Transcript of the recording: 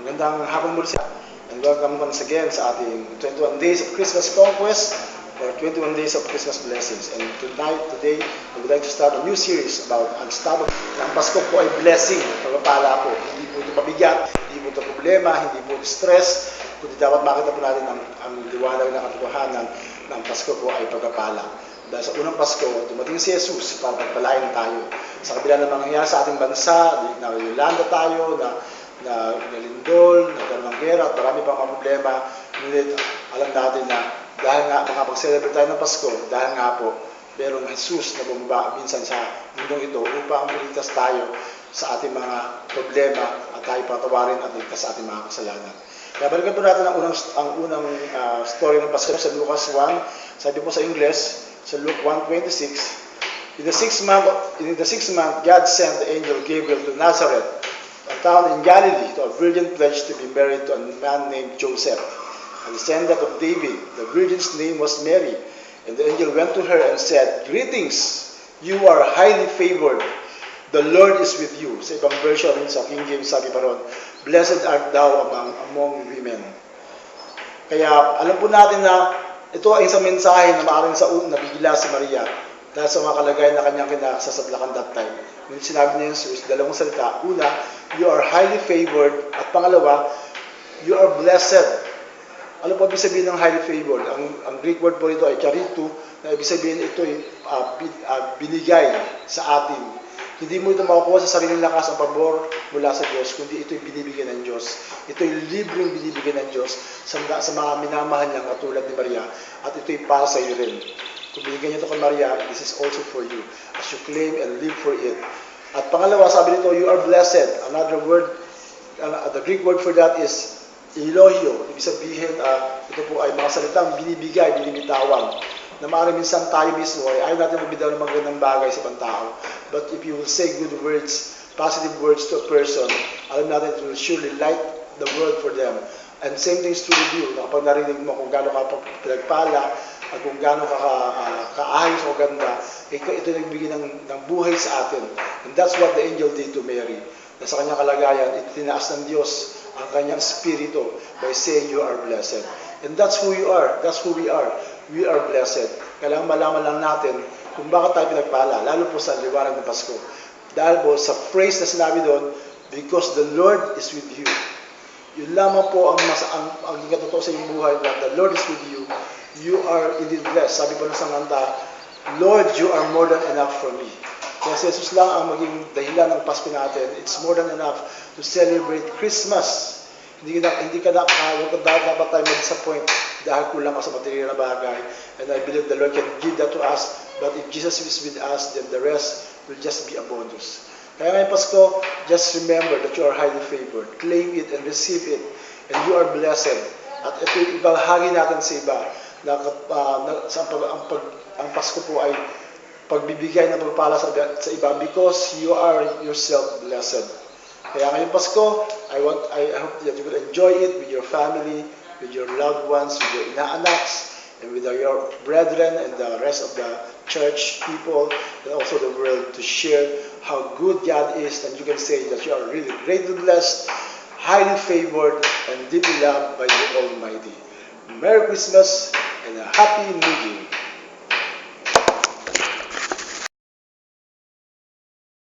Magandang hapon muli siya. And welcome once again sa ating 21 Days of Christmas Conquest or 21 Days of Christmas Blessings. And today, I would like to start a new series about unstoppable. Ang Pasko po ay blessing, pagpapala po. Hindi po ito pabigat, hindi po ito problema, hindi po ito stress, kundi dapat makita po natin ang liwanag ng katotohanan na ang Pasko po ay pagpapala. Dahil sa unang Pasko, dumating si Jesus para pagpalain tayo. Sa kabila ng mga nangyayari sa ating bansa, na Yolanda tayo, na lindol, nagkaroon ng gera, at marami pang mga problema. Ngunit alam natin na dahil nga makapag-celebrate tayo ng Pasko, dahil nga po, merong Jesus na bumaba minsan sa mundong ito upang iligtas tayo sa ating mga problema at tayo patawarin at ligtas sa ating mga kasalanan. Kaya balikan po natin ang unang story ng Pasko sa Lucas 1. Sabi po sa English, sa Luke 1:26, In the sixth month, God sent the angel Gabriel to Nazareth, a town in Galilee, to a virgin pledged to be married to a man named Joseph, a descendant of David. The virgin's name was Mary. And the angel went to her and said, Greetings, you are highly favored. The Lord is with you. Sa ibang version, sa King James, sabi pa ron, Blessed art thou among women. Kaya alam po natin na ito ay isang mensahe na maaaring nabigla si Maria dahil sa mga kalagayan na kanyang kinasasablakan that time. Ngunit sinabi ni Jesus, dalawang salita. Una, you are highly favored. At pangalawa, you are blessed. Ano po ibig sabihin ng highly favored? Ang Greek word po ito ay charito, na ibig sabihin ito ay binigay sa atin. Hindi mo ito makukuha sa sariling lakas ang pabor mula sa Diyos, kundi ito ay binibigyan ng Diyos. Ito ay libreng binibigyan ng Diyos sa mga minamahal niyang katulad ni Maria. At ito ay para sa iyo rin. Kung binigyan niyo ito kay Maria, this is also for you, as you claim and live for it. At pangalawa, sabi nito, you are blessed. Another word, the Greek word for that is elogio. Ibig sabihin, ito po ay mga salitang binibigay, binibitawan. Na maaaring minsan tayo mismo ay ayaw natin magbitaw ng magandang bagay sa ibang tao. But if you will say good words, positive words to a person, alam natin it will surely light the world for them. And same thing is true with you. Kapag narinig mo kung gaano ka pinagpala, at kung gaano kaayos o ganda, ito nagbigay ng buhay sa atin. And that's what the angel did to Mary. Na sa kanyang kalagayan, itinaas ng Diyos ang kanyang spirito by saying you are blessed. And that's who you are. That's who we are. We are blessed. Kailangan malaman lang natin kung bakit tayo pinagpala, lalo po sa liwanag ng Pasko. Dahil po sa phrase na sinabi doon, because the Lord is with you. Yun lamang po ang katotoo sa iyong buhay, that the Lord is with you. You are indeed blessed. Sabi po ng sanganta, Lord, you are more than enough for me. Kaya si Jesus lang ang maging dahilan ng Pasko natin. It's more than enough to celebrate Christmas. Hindi dapat tayo mag-disappoint dahil kulang ka sa material na bagay. And I believe the Lord can give that to us. But if Jesus is with us, then the rest will just be a bonus. Kaya ngayong Pasko, just remember that you are highly favored. Claim it and receive it. And you are blessed. At ito ibahagi natin sa iba. Ang Pasko po ay pagbibigay ng pagpala sa iba because you are yourself blessed. Kaya ngayong Pasko, I hope that you will enjoy it with your family, with your loved ones, with your inaanaks, and with your brethren and the rest of the church people and also the world to share how good God is, and you can say that you are really greatly blessed, highly favored, and deeply loved by the Almighty. Merry Christmas and a Happy New Year!